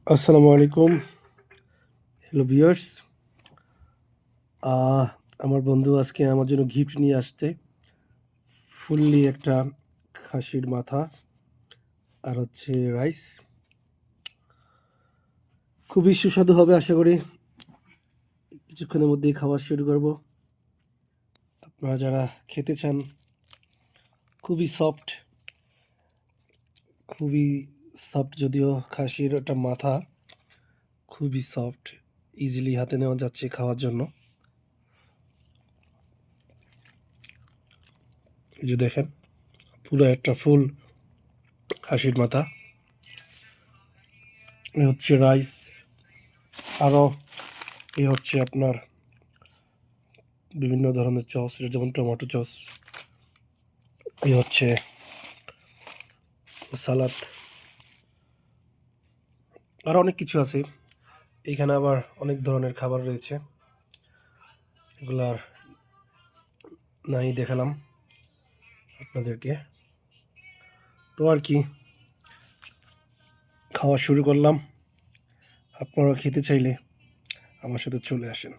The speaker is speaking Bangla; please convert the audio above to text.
আসসালামু আলাইকুম। Hello viewers. আহ আমার বন্ধু আজকে আমার জন্য গিফট নিয়ে আসছে। ফুললি একটা খাসির মাথা আর হচ্ছে রাইস। খুবই সুস্বাদু হবে আশা করি। কিছুক্ষণের মধ্যেই খাওয়া শুরু করব। আপনারা যারা খেতে চান, খুবই সফট, খুবই সফট, যদিও খাসির ওটা মাথা খুবই সফট, ইজিলি হাতে নেওয়া যাচ্ছে খাওয়ার জন্য। এই যে দেখেন, পুরো একটা ফুল খাসির মাথা। এ হচ্ছে রাইস, আরও এই হচ্ছে আপনার বিভিন্ন ধরনের সস, যেমন টমেটো সস। এই হচ্ছে সালাদ, আর অনেক কিছু আছে। এখানে আবার অনেক ধরনের খাবার রয়েছে, এগুলার নাই দেখালাম আপনাদেরকে। তো আর কি, খাওয়া শুরু করলাম। আপনারা খেতে চাইলে আমার সাথে চলে আসেন।